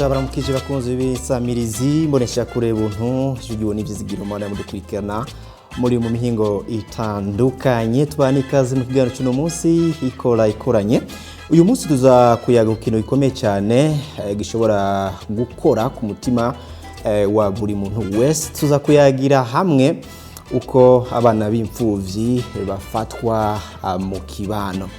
turabaramukije bakunze b'isamirizi mbonesha kure buntu jugiwe n'ivyizigiro mwana mudukurikirana muri mu mihingo itandukanye twanikaze mu kiganiro cy'uno munsi ikoranye uyu munsi tuza kuyaga ukino bikomeye cyane gishobora gukora ku mutima wa buri muntu wese tuza kuyagira hamwe uko abana b'imfuvyi bafatwa mu kibano.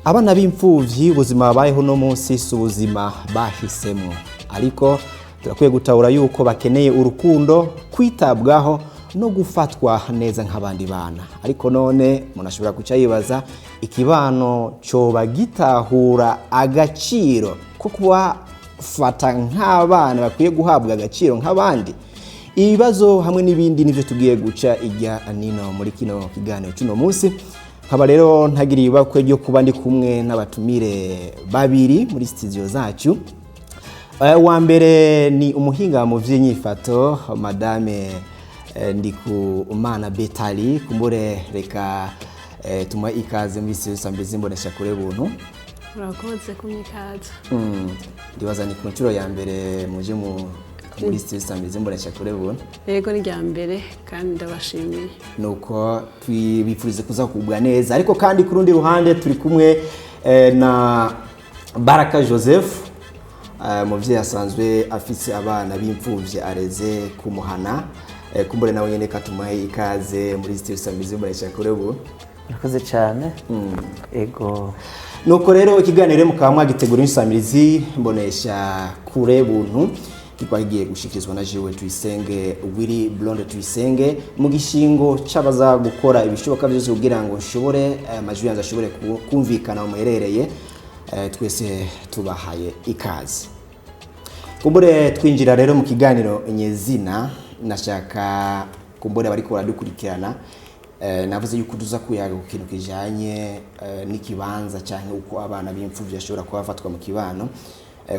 Abana b'imfuvyi ubuzima babayeho no munsi subuzima bahisemo ariko turakwiye gutahura yuko bakeneye urukundo kwitabwaho no gufatwa neza nk'abandi bana ariko none munashobora kucayibaza ikibano cyo bagitahura agaciro ko kuba fata nk'abana bakwiye guhabwa agaciro nk'abandi. Ibibazo hamwe n'ibindi nivyo tugiye guca ijya nino muri kino kiganiro cy'uno munsi. Haba rero ntagiriye bakwe ryo kuba ndi kumwe n'abatumire babiri muri studio zacu. Wa mbere ni umuhinga mu vy'inyifato Madame Ndikumana Betali kumbure reka tuma ikaze muri studio Sambizi mbonesha kure buntu. Urakoze kumikaza. Ndibaza ni ku ncuro ya mbere muje muri studio Sambizi mbonesha kure buntu. Yego ni rya mbere kandi ndabashimiye. Nuko twibifurize kuza kubwa neza ariko kandi ku rundi ruhande turi kumwe na Baraka Joseph muvye asanzwe afise abana b'imfuvye areze kumuhana kumbure nawe nyene katumaye ikaze muri studio Sambizi mbonesha kure buntu. Urakoze cyane. Ego nuko rero ikiganiro mukaba mwagitegura insamirizi mbonesha kure buntu twagiye gushikizwa na Jewe Tuyisenge Willy Blonde Tuyisenge mu gishingo c'abaza gukora ibishoboka byose kugira ngo nshobore amajwi yanze ashobore kumvikana mu muherereye twese tubahaye ikaze. Kumbure twinjira rero mu kiganiro nyezina nashaka kumbure bari ko baradukurikirana navuze yuko tuza kuyaga ku kintu kijanye n'ikibanza cyane uko abana b'imfuvyi ashobora kubafatwa mu kibano.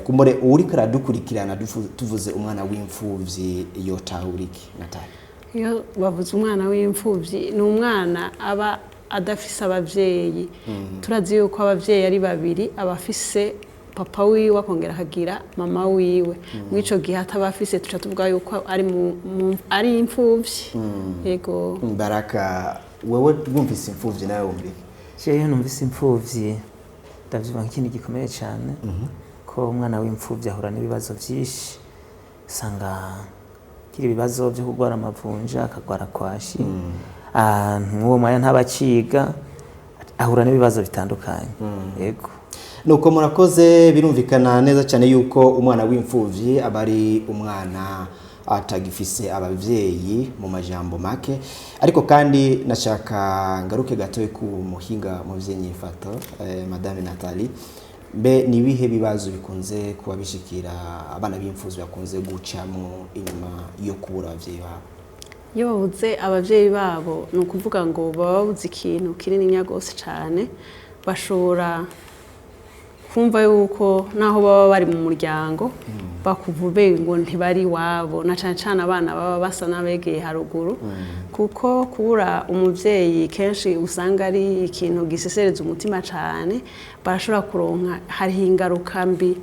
Kumbure uri karadukurikirana tuvuze umwana w'imfuvyi yotahuriki Natali. Iyo bavuze umwana w'imfuvyi ni umwana aba adafise abavyeyi. Turazi yuko abavyeyi ari babiri abafise papa wiwe akongera akagira mama wiwe. Mwico gihe atabafise tuca tuvuga yuko ari imfuvyi. Yego. Baraka wewe wumvise imfuvyi nawe wumbi. jewe numvise imfuvyi ndavyumva nk'ikindi gikomeye cyane. Ko umwana w'imfuvyi ahura n'ibibazo byinshi usanga kiri ibibazo byo kugwara amavunja akagwara kwashi n'uwo mwanya ntabaciga ahura n'ibibazo bitandukanye. Yego nuko murakoze birumvikana neza cyane yuko umwana w'imfuvyi abari umwana atagifise abavyeyi mu majambo make ariko kandi nashaka ngaruke gatoye ku muhinga mu vy'inyifato Madame Natali. Mbe ni bihe bibazo bikunze kuba bishikira abana b'imfuvyi bakunze gucamo inyuma yo kubura abavyeyi babo? Iyo babuze abavyeyi babo ni ukuvuga ngo baba babuze ikintu kinini nyagose cyane. Bashobora kumva yuko naho baba bari mu muryango bakuvube ngo ntibari wabo na cyane abana baba basa n'abegeye haruguru kuko kubura umuvyeyi kenshi usanga ari ikintu gisesereza umutima cyane. Barashobora kuronka hari ingaruka mbi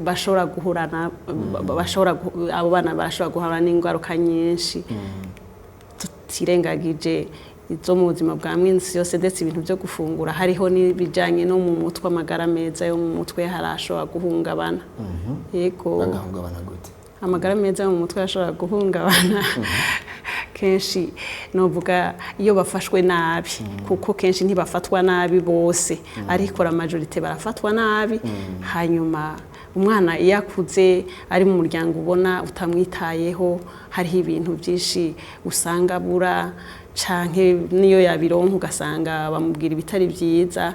bashobora guhurana abo bana barashobora guhura n'ingaruka nyinshi tutirengagije izo mu buzima bwa mwinsi yose ndetse ibintu byo gufungura hariho n'ibijanye no mu mutwe amagara meza yo mu mutwe harashobora guhungabana. Yego bagahungabana gute? Amagara meza yo mu mutwe ashobora guhungabana kenshi novuga iyo bafashwe nabi kuko kenshi ntibafatwa nabi bose ariko la majorite barafatwa nabi. Hanyuma umwana iyo akuze ari mu muryango ubona utamwitayeho hariho ibintu byinshi usanga bura canke niyo yabironka ugasanga bamubwira ibitari byiza.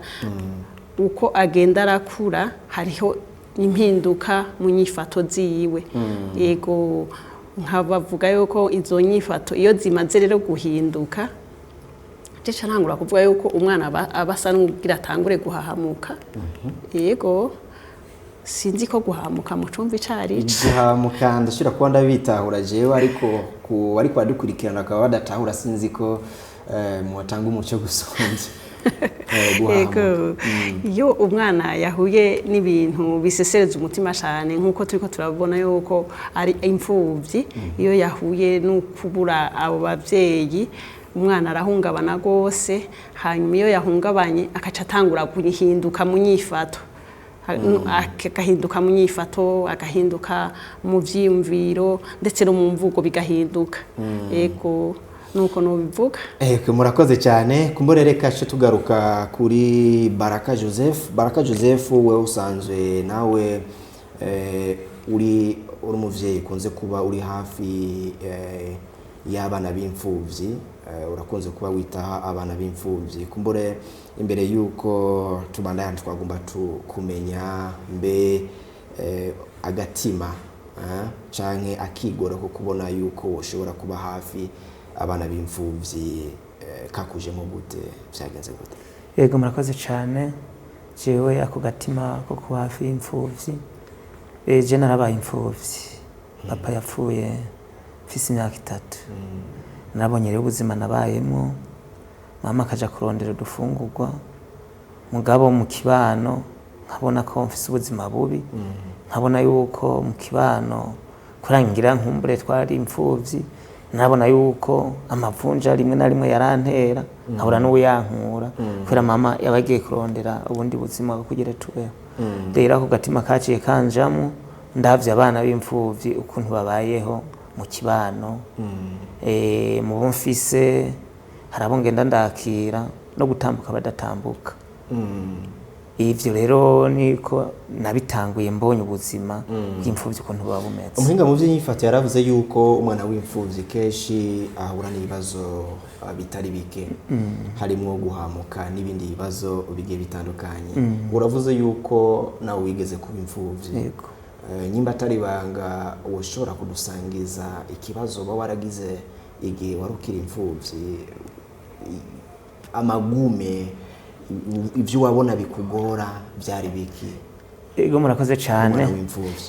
Uko agenda arakura hariho impinduka mu nyifato ziwe. Yego nkabavuga yuko izo nyifato iyo zimaze rero guhinduka jeca ntangura kuvuga yuko umwana abasa n'ugira atangure guhahamuka. Yego sinzi ko guhamuka mu cumbi cari guhamuka ndashira kuba ndabitahura jewe ariko ku ariko badukurikirana akaba badatahura sinzi ko muwatanga umuco gusonje. Ego iyo umwana yahuye n'ibintu bisesereza umutima cyane nkuko turiko turabona yuko ari imfuvyi iyo yahuye no kubura abo bavyeyi umwana arahungabana gose hanyuma iyo yahungabanye akaca atangura guhinduka mu nyifato agahinduka mu nyifato agahinduka mu vyiyumviro ndetse no mu mvugo bigahinduka ego nuko nobivuga murakoze cyane kumborere kace tugaruka kuri Baraka Joseph we usanzwe nawe uri umuvyeyi kunze kuba uri hafi y'abana b'imfuvyi urakunze kuba witaha abana b'imfuvyi kumbore imbere yuko tubandanya twagomba kumenya mbe agatima canke akigora ko kubona yuko ushobora kuba hafi abana b'imfuvyi kakuje mu gute byagenze gute? Yego murakoze cyane jewe ako gatima ko kuba hafi y'imfuvyi je narabaye imfuvyi papa yapfuye mfise imyaka 3 nabonye rero ubuzima nabayemo mama akaja kurondera udufungurwa mugabo mu kibano nkabona ko mfise ubuzima bubi nkabona yuko mu kibano kurangira nkumbure twari imfuvyi nabona yuko amavunja rimwe na rimwe yarantera nkabura n'uwo yankura kubera mama yabagiye kurondera ubundi buzima bwo kugira tubeho rero ako gatima kaciye kanjamo ndavye abana b'imfuvyi ukuntu babayeho mu kibano mu bumfise harabo ngenda ndakira no gutambuka badatambuka ivyo rero niko nabitanguye mbonye ubuzima bw'imfuvyi ukuntu baba bumeze. Umuhinga mu vy'inyifato yaravuze yuko umwana w'imfuvyi keshi ahura n'ibibazo bitari bike harimo guhamuka n'ibindi bibazo bigiye bitandukanye uravuze yuko nawe wigeze kuba imfuvyi nyimba atari banga ushobora kudusangiza ikibazo ba waragize igihe warukira imfuvyi amagume ivyo wabona bikugora byari biki? Ego murakoze cyane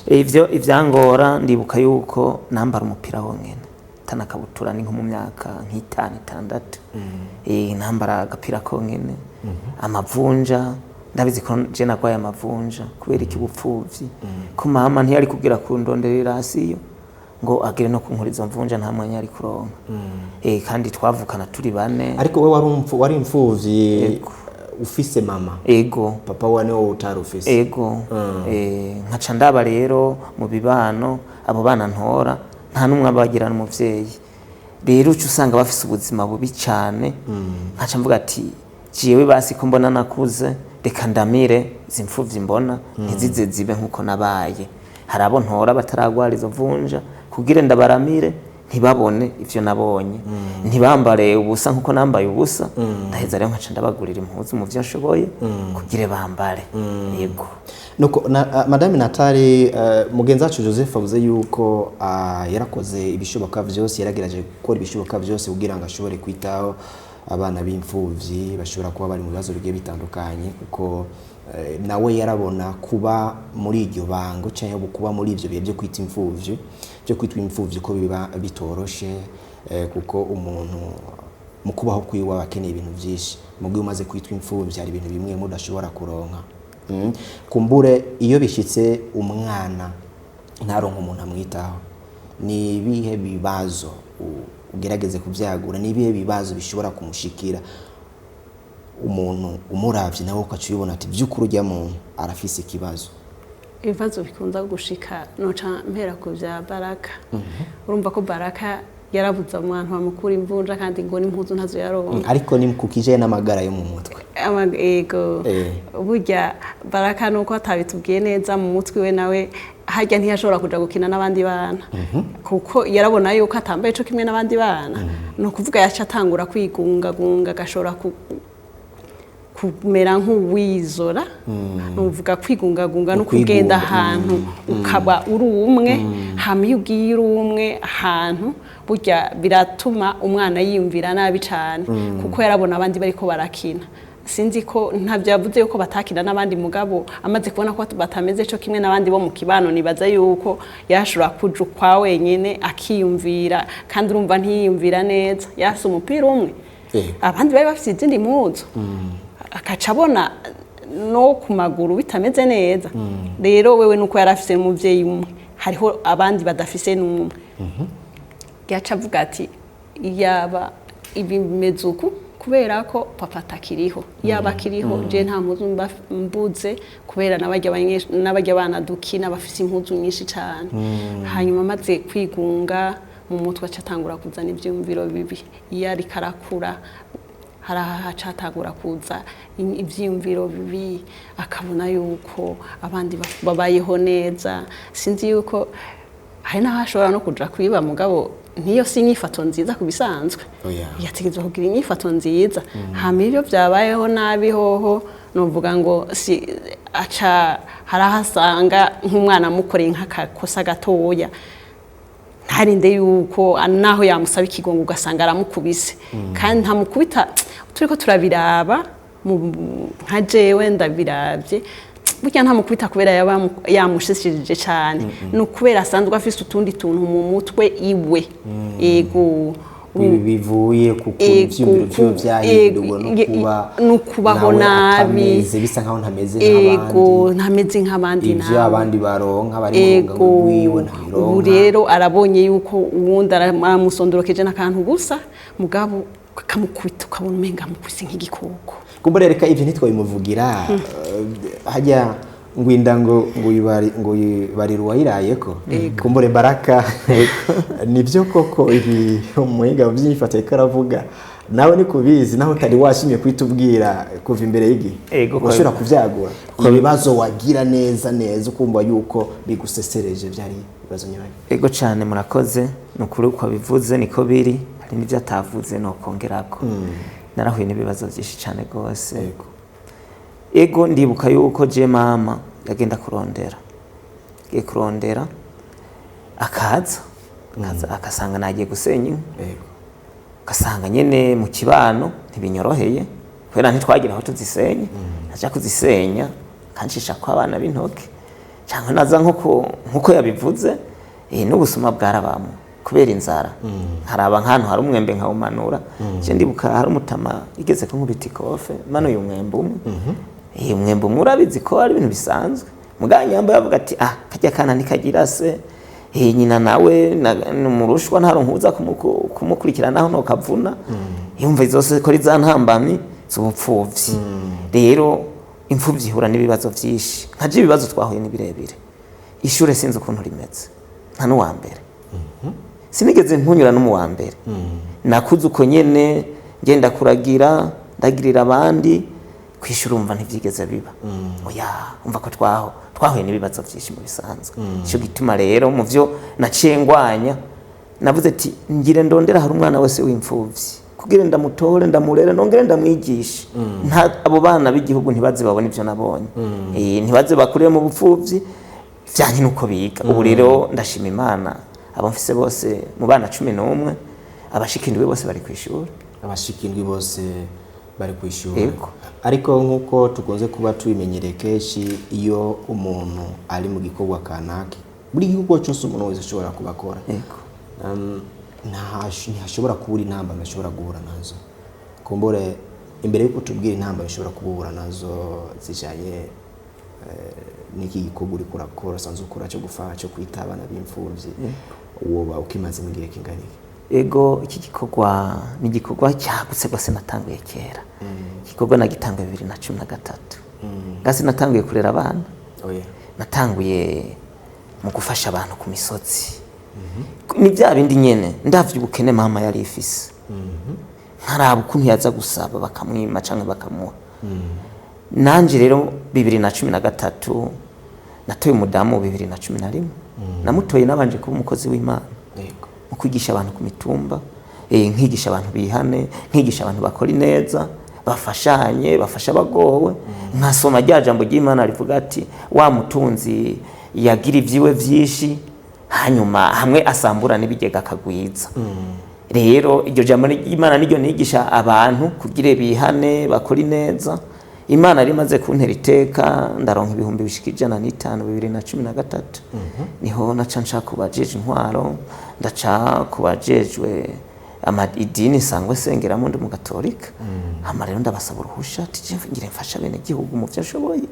ivyo ivyangora ndibuka yuko nambara umupira wonyene tanakabutura ni nko mu myaka nk'itanu 6 nambara agapira konyene amavunja ndabizi ko je nagwaye amavunja kubera ikibupfuvyi ko mama ntiyari kugira kundonderera asiyo ngo agire no kunkuriza mvunja nta mwanya ari kuronka kandi twavukana turi bane. Ariko we wari imfuvyi ufise mama? Ego. Papa wane wo utari ufise? Ego. Nkaca ndaba rero mu bibano abo bana ntora nta numwe abagira n'umuvyeyi rero ucu usanga bafise ubuzima bubi cyane nkaca mvuga ati jewe basi ko mbona nakuze reka ndamire zimfuvyi mbona ntizize zibe nkuko nabaye harabo ntora bataragwara izo mvunja kugira ndabaramire ntibabone ivyo nabonye ntibambare ubusa nkuko nambaye ubusa ndaheza rero nkaca ndabagurira impuzu mu vyo nshoboye kugira bambare. Yego nuko Madame Natali mugenzi wacu Joseph avuze yuko yarakoze ibishoboka vyose yaragerageje gukora ibishoboka vyose kugira ngo ashobore kwitaho abana b'imfuvyi bashobora kuba bari mu bibazo bigiye bitandukanye kuko nawe yarabona kuba muri iryo bango cyangwa kuba muri ivyo bihe byo kwita imfuvyi ko biba bitoroshe kuko umuntu mu kubaho kwiwa bakeneye ibintu byinshi mu gihe umaze kwitwa imfuvyi hari ibintu bimwe mudashobora kuronka kumbure iyo bishitse umwana ntaronka umuntu amwitaho ni ibihe bibazo ugerageze kuvyagura ni ibihe bibazo bishobora kumushikira umuntu umuravye nawe ukaca ubona ati by'ukuri urya muntu arafise ikibazo? Ibibazo bikunda gushika noca mpera ku vya Baraka urumva ko Baraka yarabuza umwana wamukura imvunja kandi ngo n'impuzu ntazo yaronka ariko ni kukije n'amagara yo mu mutwe. Ego burya Baraka nuko atabitubwiye neza mu mutwe we nawe harya ntiyashobora kuja gukina n'abandi bana kuko yarabona yuko atambaye ico kimwe n'abandi bana no kuvuga yaca atangura kwigungagunga gashobora kumera nk'uwizora nuvuga kwigungagunga no kugenda ahantu ukaba uri umwe hamwe ugiye uri umwe ahantu burya biratuma umwana yiyumvira nabi cyane kuko yarabona abandi bariko barakina sinzi ko ntavyo yavuze yuko batakina n'abandi mugabo amaze kubona ko batameze cyo kimwe n'abandi bo mu kibano nibaza yuko yashobora kuja kwa wenyene akiyumvira kandi urumva ntiyiyumvira neza yasa umupira umwe abandi bari bafite izindi muzo akaca abona no ku maguru bitameze neza rero wewe nuko yarafise umuvyeyi umwe hariho abandi badafise n'umwe yaca avuga ati yaba ibimeze uku kubera ko papa atakiriho yaba akiriho je nta mpuzu mbuze kubera n'abarya bana dukina bafise impuzu nyinshi cyane hanyuma maze kwigunga mu mutwe acatangura kuzana ivyumviro bibi iyo ariko arakura harahacatangura kuza ivyumviro bibi akabona yuko abandi babayeho neza sinzi yuko hari n'ahashobora no kuja kwiba mugabo niyo si inyifato nziza kubisanzwe yategezwe kugira inyifato nziza hama ibyo byabayeho nabi hoho novuga ngo si aca harahasanga nk'umwana mukoreye nk'akakosa gatoya ntarinde yuko naho yamusaba ikigongo ugasanga aramukubise kandi ntamukubita turiko turabiraba nka jewe ndabiravye burya ntamukubita kubera yamushishirije cyane no kubera asanzwe afise utundi tuntu mu mutwe iwe ego bivuye kuko ivyumviro byo byahindurwa no kubaho nabi bisa nkaho ntameze nk'abandi ego ntameze nk'abandi nawe ivyo abandi baronka bari mu ngabo wiwe ntabironka ubu rero arabonye yuko uwundi aramusondorokeje n'akantu gusa mugabo kamukubita ukabona umenga amukubise nk'igikoko kumbure reka ivyo ntitwabimuvugira hajya ngwinda ngo yibari ruwayirayeko kumbure Baraka nivyo koko ibi umuhinga by'inyifato karavuga nawe ni kubizi naho utari washimye kwitubwira kuva imbere y'igihe ushobora kuvyagura ibibazo wagira neza ukumva yuko bigusesereje byari ibibazo nyuranye ego cyane murakoze nukuri uko bivuze niko biri hari n'ibyo atavuze no kongerako narahuye n'ibibazo byinshi cyane gose ego ndibuka yuko je mama yagenda kurondera akaza akasanga nagiye gusenya akasanga nyene mu kibano ntibinyoroheye kubera ntitwagira aho tuzisenye naja kuzisenya kancisha ko abana b'intoke cyangwa naza nkuko yabivuze n'ubusuma bwarabamo kubera inzara haraba nkantu hari umwembe nkawumanura je ndibuka hari umutama igeze ko nkubita ikofe mano uyu mwembe umwe umwembe umwe urabizi ko ari ibintu bisanzwe muganga yambaye avuga ati kajya kana nikagira se nyina nawe numurushwa ntaronkuza kumukurikiranaho no kavuna yumva izose ko rizantambamye z'ubupfuvyi rero imfuvyi ihura n'ibibazo vyinshi nkaje ibibazo twahuye n'ibirebire ishure sinzi ukuntu rimeze nta n'uwa mbere sinigeze ntunyura no mu wa mbere nakuze uko nyene ngenda kuragira ndagirira abandi kwishura umva ntivyigeze biba oya umva ko twahuye n'ibibazo vyinshi mu bisanzwe cyo gituma rero mu vyo naciye ngwanya navuze ati ngire ndondera hari umwana wese w'imfuvyi kugira ndamutore ndamurere nongere ndamwigisha abo bana b'igihugu ntibaze babone ivyo nabonye ntibaze bakurire mu bupfuvyi vyanye nuko biga ubu rero ndashima Imana abo mfise bose mu bana 11 abashikindwe bose bari kwishura abashikindwe bose bari kwishura ariko nkuko tugonze kuba tubimenyereye keshi iyo umuntu ari mu gikorwa kanaki buri gikorwa cyose umuntu wese ashobora kubakora ntashobora kubura intamba ashobora guhura nazo kumbure imbere yuko tubwira intamba ashobora kubuhura nazo zijanye niki gikorwa uri kurakora sanze ukora cyo gufasha cyo kwita abana b'imfuvyi uwoba ukimaze mu gihe kingana ego iki gikorwa ni gikorwa cyagutse gose natanguye kera gikorwa nagitanguye 2013 ngase natanguye kurera abana natanguye mu gufasha abantu ku misozi ni bya bindi nyene ndavye ubukene mama yari ifise nkaraba ukuntu yaza gusaba bakamwima canke bakamuha nanje rero 2013 natoye umudamu 2011 namutoye nabanje kuba umukozi w'Imana mu kwigisha abantu ku mitumba nkigisha abantu bihane nkigisha abantu bakora neza bafashanye bafasha abagowe nkasoma rya jambo ry'Imana rivuga ati wa mutunzi yagira ivyiwe vyinshi hanyuma hamwe asambura n'ibigega akagwiza rero iryo jambo ry'Imana niryo nigisha abantu kugira bihane bakora neza Imana rimaze kuntera iteka ndaronka ibihumbi bishika 105 2013 niho naca nshaka kubajeje intwaro ndaca kubajejwe idini sangwe sengeramo ndi mu gatolika hama rero ndabasaba uruhusha ati je ngire mfasha bene gihugu mu vyashoboye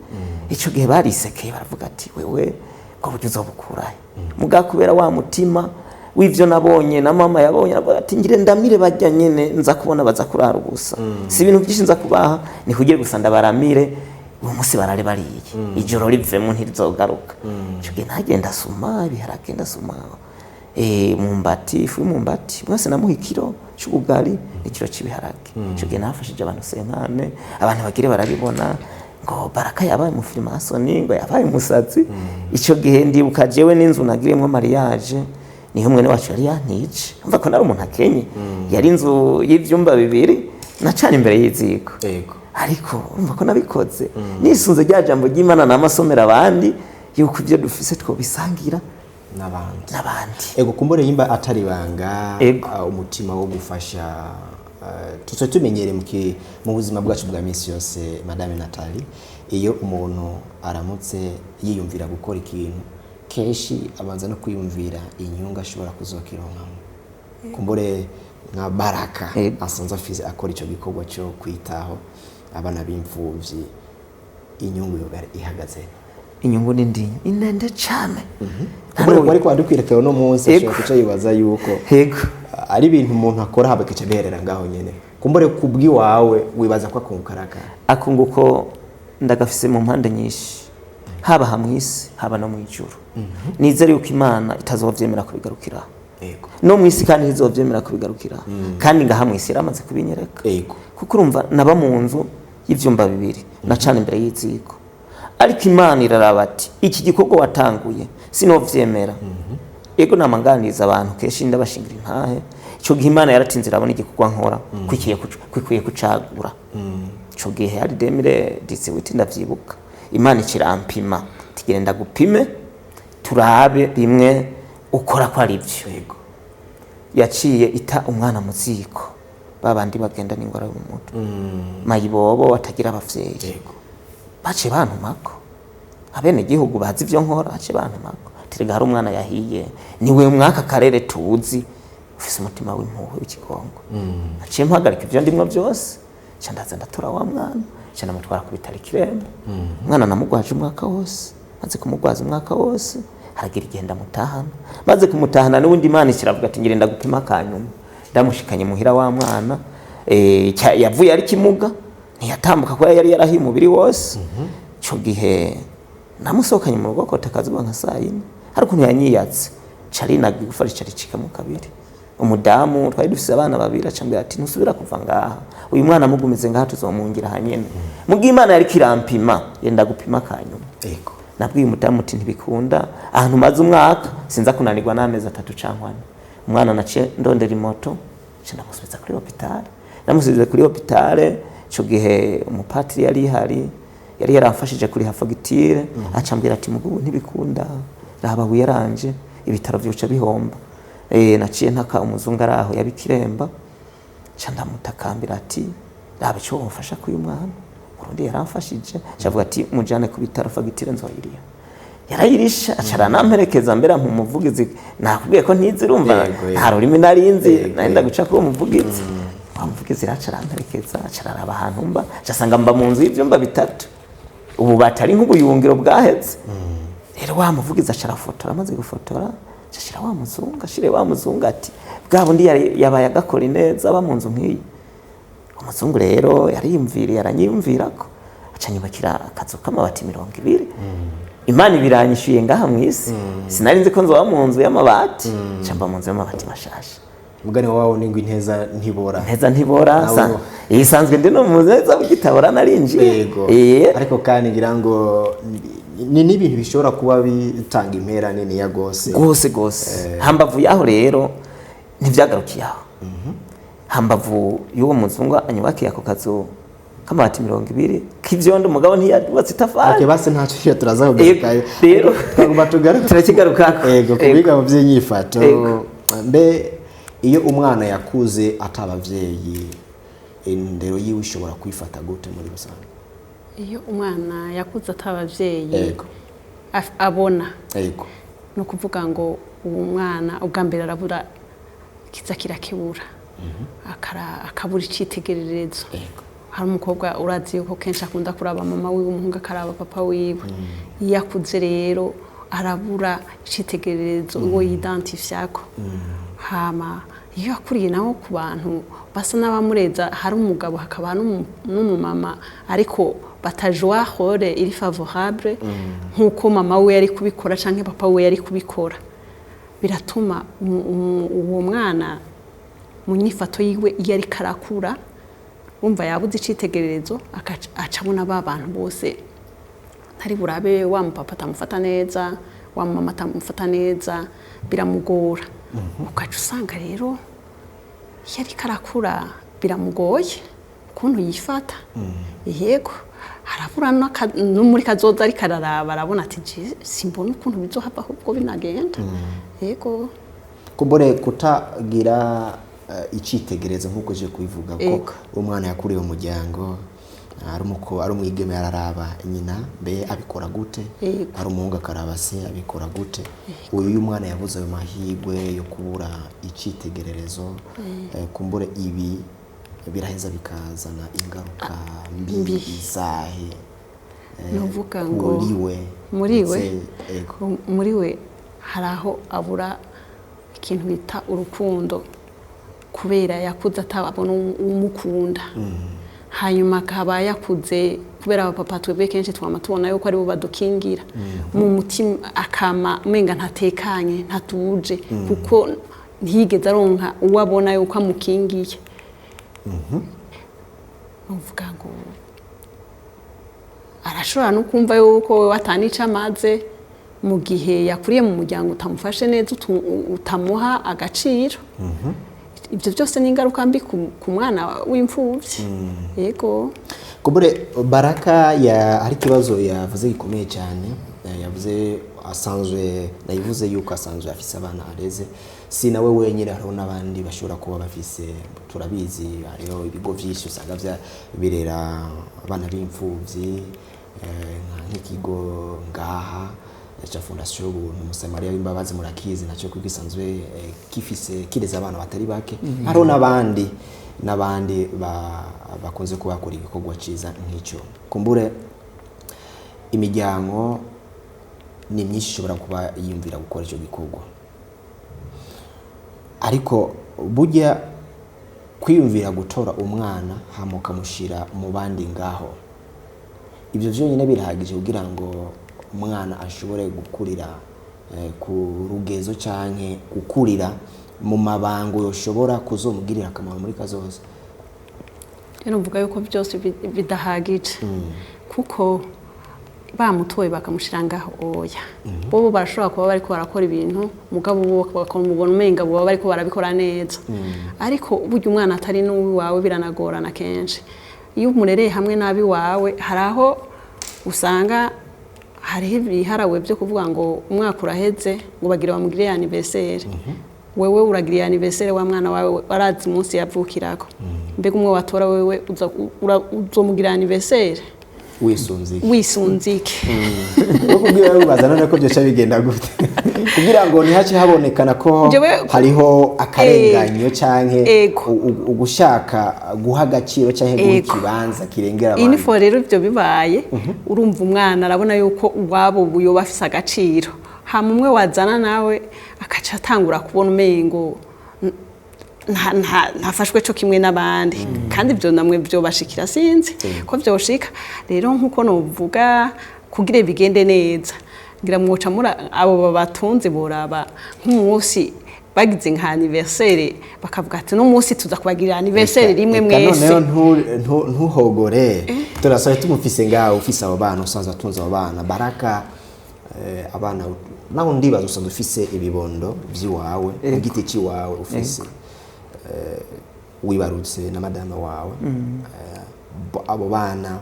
ico gihe barisekeye baravuga ati wewe ko buryo uzobukurahe mugakubera wa mutima w'ivyo nabonye na mama yabonye ati ngire ndamire bajya nyene nza kubona baza kurara ubusa si ibintu byinshi nza kubaha ni kugiye gusa ndabaramire uwo musi barare bariye ijoro rivemo ntirizogaruka ico gihe ntagenda suma ibiharage ndasuma mumbati ifu y'umumbati mwese namuha ikiro c'ubugari n'ikiro c'ibiharage ico gihe nafashije abantu senkane abantu bagire barabibona ngo Baraka yabaye mu filmasoni ngo yabaye umusazi ico gihe ndibuka jewe n'inzu nagiriyemo mariage niho mwene wacu yari yantije umva ko nari umuntu akenye yari inzu y'ivyumba bibiri nacana imbere y'iziko ariko umva ko nabikoze nisunze rya jambo ry'Imana namasomera abandi yuko ivyo dufise twobisangira n'abandi ego kumbure yimba atari banga umutima wo gufasha tuzo tumenyere mu buzima bwacu bwa misi yose Madame Nathalie iyo umuntu aramutse yiyumvira gukora ikintu kenshi abanza no kwiyumvira inyunga ashobora kuzokironkamo kumbure nka Baraka asanzwe afise akora ico gikorwa cyo kwitaho abana b'imfuvyi inyungu yo ihagaze inyungu nindi inende cyane bari kwadukwirekera no munsi ashobora kuca yibaza yuko ari ibintu umuntu akora habakaca berera ngaho nyene kumbure kubwi wawe wibaza ko akungukaraka akunguko ndagafise mu mpande nyinshi haba hamwisi haba no mwijuru nizere yuko Imana itazovyemera kubigarukira no mwisi kandi izovyemera kubigarukira kandi ngahamwisi yaramaze kubinyereka kuko urumva naba mu nzu y'ivyumba bibiri nacana imbere y'iziko ariko Imana iraraba ati iki gikorwa watanguye sinovyemera ego namanganiza abantu kenshi ndabashingira intahe ico gihe Imana yaratinze irabona igikorwa nkora kwikwiye kucagura ico gihe hari 2018 ndavyibuka Imana ikirampima tigenda gupime turabe bimwe ukora ko ari byo yaciye ita umwana mu ziko babandi bagenda n'ingora y'umuto mayibobo batagira abavyeyi bace bantu mako abene gihugu bazi ivyo nkora bace bantu mako tirega hari umwana yahiye niwe mwaka karere tuzi ufise umutima w'impuhwe w'ikigongo aciye mpagarika ivyo ndimwo byose candaza ndatora wa mwana cyane mutwara ku bitari kirembo umwana namugwaje umwaka wose maze kumugwaza umwaka wose haragira igenda mutahana maze kumutahana n'ubundi Imana ikiravuga ati ngirenda gupima kanyuma ndamushikanye muhira wa mwana yavuye ari kimuga ntiyatambuka ko yari yarahiye umubiri wose cyo gihe namusohokanye mu rugo kote kazuba nka saa 4 ariko ntiyanyiyatse cari nagufasha cari cika mu kabiri umudamu twari dufise abana babiri acambira ati ntusubira kuva ngaha uyu mwana mugumize ngaha tuzomungira hanyene mugi Imana yari kirampima yenda gupima kanyuma nabwiye umudamu uti ntibikunda ahantu maze umwaka sinza kunanirwa n'amezi 3 cankwane umwana naciye ndondera imoto cyenda musubiza kuri hospital namusubiza kuri hospital cyo gihe umupatiri yari hari yari yaramfashije kuri hafagitire acambira ati mugu ntibikunda raba wiyaranje ibitaro byuca bihomba naciye ntaka umuzungu araho yabikiremba cyanda mutakambira ati raba cyo wamfasha kuyu mwana urundi yaramfashije cyavuga ati mujane ku bitaro fagitire nzoyiriya yarayirisha acara namperekeza mbera mu muvugizi nakubwiye ko ntizirumva nta rurimi narinzi nenda guca ko umuvugizi umuvugizi aracara amperekeza acara araba ahantu mba cyasanga mba mu nzu y'ivyumba bitatu ubu batari nk'ubuyungiro bwaheze rero wa muvugizi acara fotora amaze gufotora cyashira wa muzungu ashire wa muzungu ati bwa bundi yabaye agakora neza aba mu nzu nk'iyi umuzungu rero yariyumviriye aranyiyumvirako acanyubakira akazu k'amabati 200 Imana ibiranyishuye ngaha mwisi sinari nzi ko nzoba mu nzu y'amabati cyamba mu nzu y'amabati mashasha mugane wawo ningo inteza ntibora isanzwe ndi no mu neza bugitabora narinjiye ariko kandi ngira ngo ni n'ibintu bishobora kuba bitanga impera nini ya gose hambavu yaho rero ntivyagarukiye aho hambavu y'uwo muzungu anyubakiye ako kazu kamati 200 k'ivyondo mugabo ntiyadubatse itafari base ntacyo turaza kugarukayo rero twagomba turakigarukako kubiga mu by'inyifato mbe iyo umwana yakuze atabavyeyi indero yiwe ishobora kwifata gute muri rusange iyo umwana yakuze atabavyeyi abona no kuvuga ngo uwo mwana ubwa mbere arabura kiza kirakibura akabura icitegererezo. Hari umukobwa urazi yuko kenshi akunda kuraba mama wiwe, umuhungu akaraba papa wiwe. Iyo akuze rero arabura icitegererezo uwo yidentifyako. Hama iyo akuriye naho ku bantu basa n'abamureza, hari umugabo hakaba n'umumama ariko batajwa hore iri favorable nkuko mama we yari kubikora canke papa we yari kubikora, biratuma uwo mwana mu nyifato yiwe iyo ari karakura umva yabuze icitegererezo acabona ba bantu bose ntari burabe wa mupapa atamufata neza, wa mama atamufata neza, biramugora. Ukaca usanga rero iyo ari karakura biramugoye ukuntu yifata. Yego harabura no muri kazoza ari kararaba arabona ati simbona ukuntu bizohava ahubwo binagenda. Yego kumbure kutagira icitegereza nkuko je kubivuga ko umwana yakuriye mu muryango, ari umwigeme yararaba nyina mbe abikora gute, ari umuhungu akaraba se abikora gute. Uyu mwana yabuze ayo mahirwe yo kubura icitegererezo, kumbure ibi biraheza bikazana ingaruka mbi izahe nuvuga ngo muri we haraho abura ikintu bita urukundo kubera yakuze atabona umukunda. Hanyuma akaba yakuze kubera abapapa twebwe kenshi twama tubona yuko ari bo badukingira mu mutima, akama menga ntatekanye ntatuje kuko ntiyigeze aronka uwo abona yuko amukingiye. Uvuga ngo arashobora no kumva yuko we watanica amaze mu gihe yakuriye mu muryango utamufashe neza, utamuha agaciro. Ibyo byose ni ingaruka mbi ku mwana w'imfuvyi. Yego kumbure Baraka hari kibazo yavuze gikomeye cyane, yavuze asanzwe nayivuze yuko asanzwe afise abana areze, si nawe wenyine, hariho n'abandi bashobora kuba bafise, turabizi hariho ibigo byinshi usanga birera abana b'imfuvyi, nk'ikigo ngaha cha Fondation Ubuntu Musamariya w'Imbabazi murakizi nacyo kwisanzwe kifise kireza abana batari bake. Hariho n'abandi bakunze kubakora igikorwa ciza nk'icyo. Kumbure imiryango ni myinshi ishobora kuba yiyumvira gukora icyo gikorwa, ariko burya kwiyumvira gutora umwana hama ukamushira mu bandi ngaho, ibyo byonyine birahagije kugira ngo umwana ashobore gukurira ku rugezo canke gukurira mu mabango yoshobora kuzomugirira akamaro muri kazoza. Rero mvuga yuko byose bidahagije kuko bamutoye bakamushira ngaho oya, bo barashobora kuba bariko barakora ibintu mugabo bo bakamubona umenga bo bariko barabikora neza. Ariko burya umwana atari n'uwawe biranagorana kenshi. Iyo umurereye hamwe nabi wawe haraho usanga hariho ibiharawe byo kuvuga ngo umwaka uraheze ngo bagire bamugire anniversaire. Wewe uragira anniversaire wa mwana wawe warazi umunsi yavukirako, mbega umwe watora wewe uzomugira anniversaire wisunzike. Kugira ngo bazana nako byo bigenda gute kugira ngo ntihace habonekana ko hariho akarenganyo canke ugushaka guha agaciro canke gukibanza kirengera abantu. Info rero byo bibaye urumva umwana arabona yuko uwabo buyo bafise agaciro, hama umwe wazana nawe akaca atangura kubona umengo ntafashwe cyo kimwe n'abandi, kandi ibyo namwe byo bashikira sinzi ko byoshika. Rero nkuko novuga kugira bigende neza ngira mwoca mura abo babatunze boraba nk'umunsi bagize nka anniversaire bakavuga ati no munsi tuza kubagira anniversaire rimwe mwese. Ntuhogore turasaye tumufise ngaho ufise abo bana usanzwe atunze abo bana Baraka, abana naho ndibaza usanzwe ufise ibibondo by'iwawe igiti cy'iwawe ufise wibarutse na madame wawe, abo bana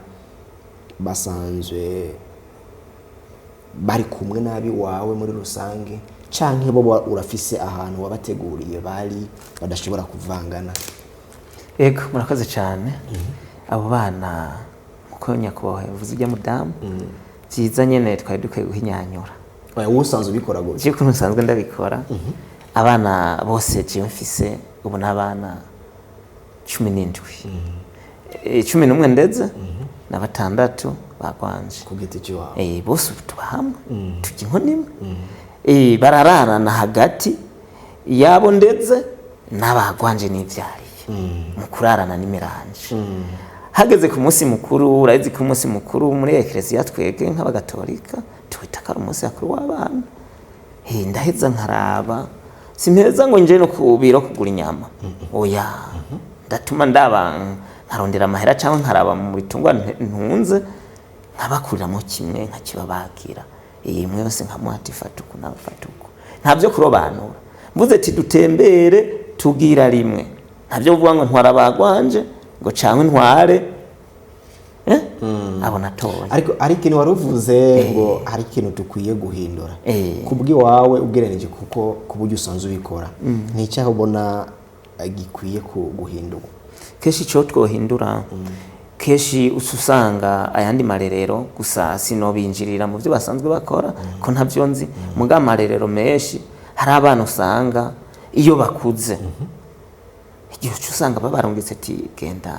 basanzwe bari kumwe nabi wawe muri rusange canke bo urafise ahantu wabateguriye bari badashobora kuvangana? Ego murakoze cyane. Abo bana uko nyakubahwa yavuze ijya mudamu byiza nyene twari dukwiye guhinyanyura. Wowe usanzwe ubikora gute? Je ko nsanzwe ndabikora. Abana bose je mfise ubu n'abana 11 ndetse na batandatu bagwanje ku giti cy'iwabo bose tubahamwe tujya inkoni imwe barararana hagati yabo ndetse n'abagwanje n'ivyariye mu kurarana n'imiranje hageze ku munsi mukuru urazi ku munsi mukuru muri eklezia twebwe nk'abagatolika twita ko ari umunsi mukuru w'abana ndaheza nkaraba simpeza ngo nje no kubiro kugura inyama oya ndatuma ndaba nkarondera amahera cyangwa nkaraba mu bitungwa ntunze nkabakuriramo kimwe nkakibabagira imwe yose nkamuhati fatuku na fatuku ntabyo kurobanura mvuze ati dutembere tugira rimwe ntabyo uvuga ngo ntwara bagwanje ngo cyangwa ntware abona toye ariko ikintu waruvuze ngo hari ikintu dukwiye guhindura kubwi wawe ugereranije kuko kuburyo usanzwe ubikora n'icyaho ubona gikwiye guhindurwa keshi cyo twohindura keshi usanga ayandi marerero gusa sinobinjirira mu byo basanzwe bakora ko ntavyo nzi muga marerero menshi hari abantu usanga iyo bakuze igihe usanga babarungitse ati genda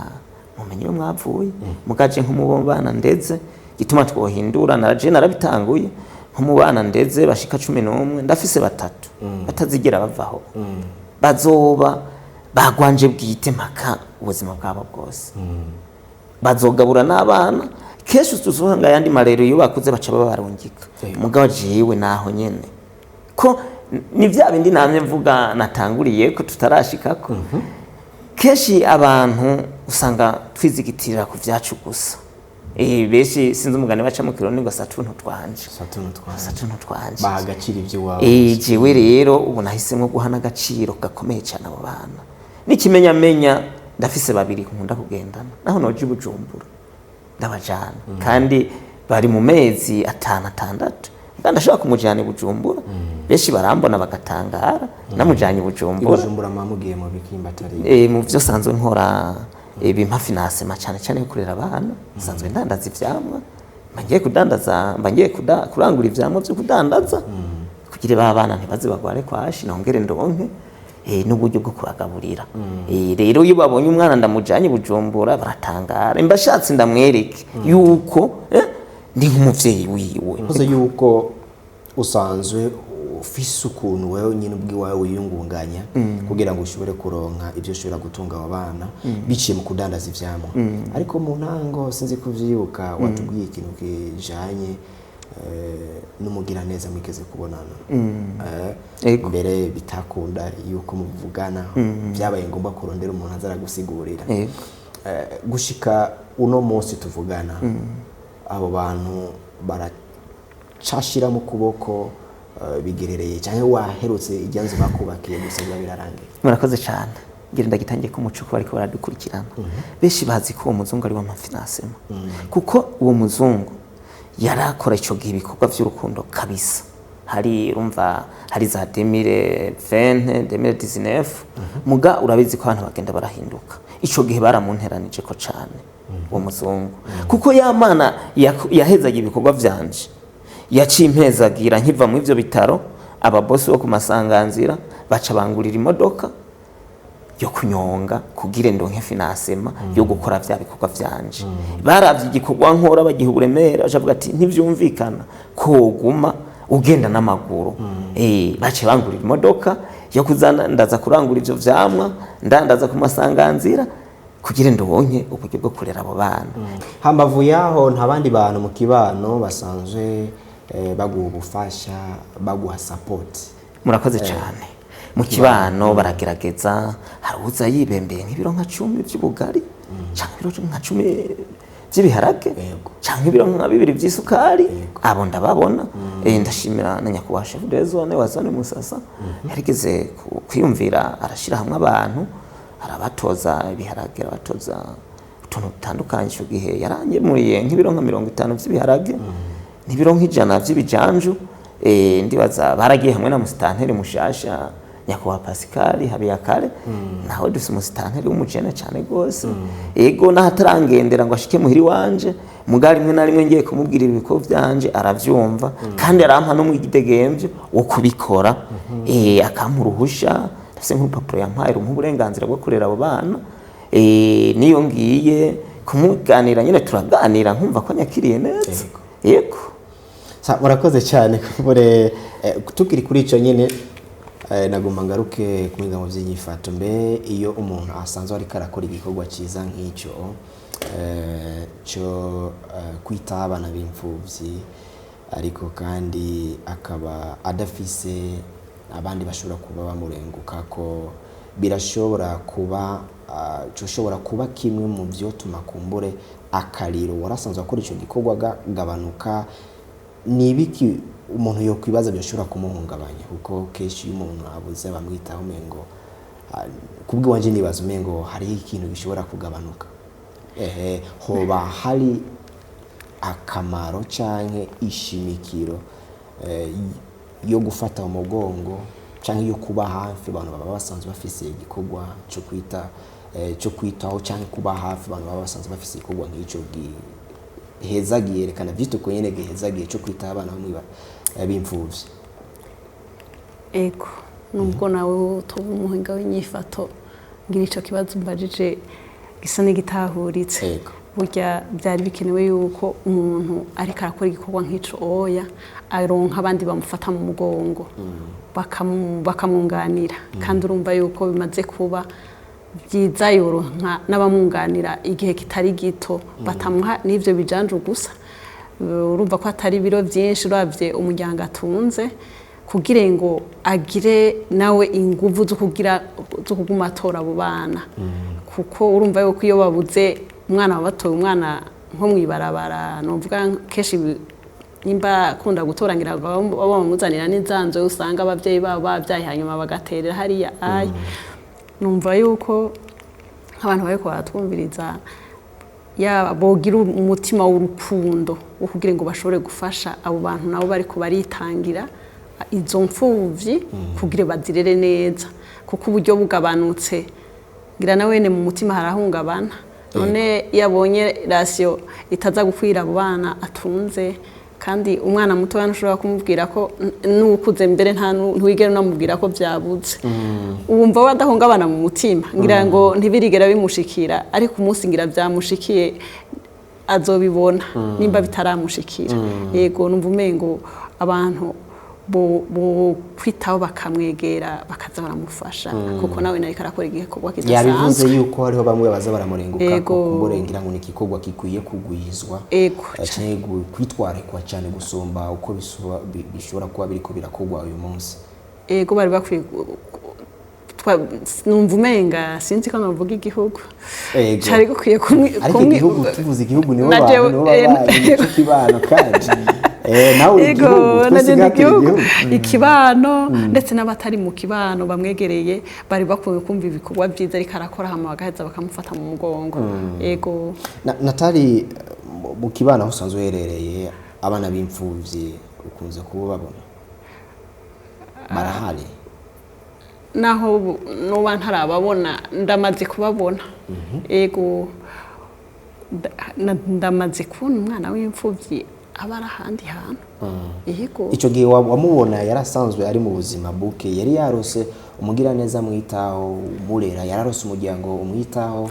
mumenye mwavuye mugaje nk'umubana ndetse gituma twohindura naraje narabitanguye nk'umubana ndetse bashika 11 ndafise batatu batazigera bavaho bazoba bagwanje bwite mpaka ubuzima bwabo bwose bazogabura n'abana kesho tuzonga yandi marero yo bakuze baca babarungika mugabo jewe naho nyene ko ni vya bindi namye mvuga natanguriye ko tutarashikako keshi abantu usanga twizigitirira ku vyacu gusa beshi sinzi umugani baca mu kironi ngo satuntu twanje bagacira ibyo wawe jewe rero ubu nahisemo guhana agaciro gakomeye cyane abo bana n'ikimenyamenya ndafise babiri nkunda kugendana naho noje Bujumbura ndabajana kandi bari mu mezi 5-6 kandi ashaka kumujana Bujumbura beshi barambona bagatangara namujanye Bujumbura mamugiye mu bikimbatari mu byo sanzwe nkora bimpa finance cyane cyane kurera abana sanzwe ndandaza ivyamwa mbangiye kurangura ivyamwa byo kudandaza kugira babana ntibaze bagware kwashi nongere ndonke n'uburyo bwo kubagaburira rero iyo babonye umwana ndamujanye Bujumbura baratangara imbashatse ndamwereke yuko ndi nk'umuvyeyi wiwe uze yuko usanzwe ufise ukuntu wewe nyine ubwiwawe wiyungunganya kugira ngo ushobore kuronka ibyo ushobora gutunga abo bana biciye mu kudandaza ivyamwa ariko mu ntango sinzi kuvyibuka watubwiye ikintu kijanye n'umugira neza mwigeze kubonana mbere bitakunda yuko muvugana byabaye ngomba kurondera umuntu azara gusigurira gushika uno munsi tuvugana abo bantu baracashira mu kuboko bigerereye cyane waherutse ijyanze bakubakiye gusa birarangiye murakoze cyane ngira ndagitangiye ko umuco ko bariko baradukurikirana beshi bazi ko uwo muzungu ari wa mafinance kuko uwo muzungu yarakora ico gihe ibikorwa by'urukundo kabisa hari urumva hari za 2020 2019 muga urabizi ko abantu bagenda barahinduka ico gihe baramunteranije ko cyane uwo muzungu kuko yamana yahezaga ibikorwa vyanje yacimpezagira nkiva mu ivyo bitaro ababosi bo kumasanganzira baca bangurira imodoka yo kunyonga kugira ndonke financement yo gukora vya bikorwa vyanje baravye igikorwa nkora bagiha uburemere avuga ati ntivyumvikana ko guma ugenda n'amaguru bace bangurira imodoka yo kuzana ndaza kurangura ivyo vyamwa ndandaza kumasanganzira kugira ndonke uburyo bwo kurera abo bana hambavu yaho ntabandi bantu mu kibano basanzwe baguha ubufasha baguha support murakoze cyane mu kibano baragerageza haruza yibembeye nk'ibiro nka 10 by'ubugari cyangwa ibiro nka 10 by'ibiharage cyangwa ibiro nka 2 by'isukari abo ndababona ndashimira na nyakubahwa chef de zone wazane Musasa yarigeze kwiyumvira arashira hamwe abantu arabatoza ibiharage arabatoza utuntu dutandukanye cyo gihe yarangemuriye nk'ibiro nka 50 by'ibiharage n'ibiro nk'ijana by'ibijanju ndibaza baragiye hamwe na musitanteri mushasha nyakubahwa Pascal Habiyakare naho duse musitanteri w'umujene cyane gose ego nahatarangendera ngo ashike muhiri wanje mugari mwe na rimwe ngiye kumubwira ibiko vyanje aravyumva kandi arampa no mwigidegemvyo wo kubikora akampuruhusha ndafise nk'urupapuro yampaye rumpa uburenganzira bwo kurera abo bana niyo ngiye kumuganira nyine turaganira nkumva ko nyakiriye neza yego murakoze cyane kubure tukiri kuri icyo nyine nagomba ngaruke ku bigango by'inyifato mbe iyo umuntu asanzwe ariko arakora igikorwa cyiza nk'icyo cyo kwita abana b'imfubyi ariko kandi akaba adafise abandi bashobora kuba bamurenguka ko birashobora kuba kimwe mu byo tumakumbure akariro warasanzwe akora icyo gikorwa gabanuka ni ibiki umuntu yo kwibaza bishobora kumuhungabanya kuko kenshi iyo umuntu abuze bamwitaho umengo kubwo wanje nibaza umengo hari ikintu gishobora kugabanuka hoba hari akamaro canke ishimikiro yo gufata umugongo canke yo kuba hafi abantu baba basanzwe bafise igikorwa cyo kwitaho canke kuba hafi abantu baba basanzwe bafise igikorwa nk'icyo hezagiye yerekana byito ko nyene gehezagiye cyo kwita abana b'imfuvyi ego nubwo nawe utoba umuhinga w'inyifato ngira ico kibazo mbajije gisa n'igitahuritse burya byari bikenewe yuko umuntu ariko arakora igikorwa nk'ico oya aronka abandi bamufata mu mugongo bakamwunganira kandi urumva yuko bimaze kuba byiza yoronka n'abamwunganira igihe kitari gito batamuha n'ivyo bijanje gusa urumva ko atari biro byinshi uravye umuryango atunze kugira ngo agire nawe inguvu zo kuguma atora abo bana kuko urumva yuko iyo babuze umwana wabatoye umwana nko mwibarabara novuga keshi nimba akunda gutorangira bamuzanira n'inzanzo usanga abavyeyi babo bavyaye hanyuma bagaterera hariya numva yuko abantu bariko baratwumviriza bogira umutima w'urukundo wo kugira ngo bashobore gufasha abo bantu nabo bariko baritangira izo mfuvyi kugira bazirere neza kuko uburyo bugabanutse ngira nawe ne mu mutima harahungabana none yabonye ratio itaza gukwira abo bana atunze kandi umwana muto yanashobora kumubwira ko nukuze mbere nta ntuwigera namubwira ko byabuze ubumva wadahungabana mu mutima ngira ngo ntibirigera bimushikira ariko umunsi ngira byamushikiye azobibona nimba bitaramushikira yego numva umengo abantu bo kwitaho bakamwegera bakaza baramufasha kuko nawe nari karakora igikorwa kidasanzwe yabivuze yuko hariho bamwe baza baramurenguka ko kuborengira ngo nikikorwa kikwiye kugwizwa cyane kwitwarekwa cyane gusomba uko bishobora kuba biriko birakogwa uyu munsi ego bari bakwiye numva umenga sinzi ko navuga igihugu cyari gukwiye ariko igihugu tuvuze igihugu nibo baba kibano kandi nawe igihugu ikibano ndetse n'abatari mu kibano bamwegereye bari bakwiye kumva ibikorwa byiza ariko arakora hama bagaheza bakamufata mu mugongo yego Natali mu kibano aho usanzwe uherereye abana b'imfuvyi ukunze kubabona barahari naho noba ntarababona ndamaze kubabona yego ndamaze kubona umwana w'imfuvyi abara handi hantu yego ico gihe wamubona yarasanzwe ari mu buzima buke yari yarose umugira neza mwitaho umurera yararose umuryango umwitaho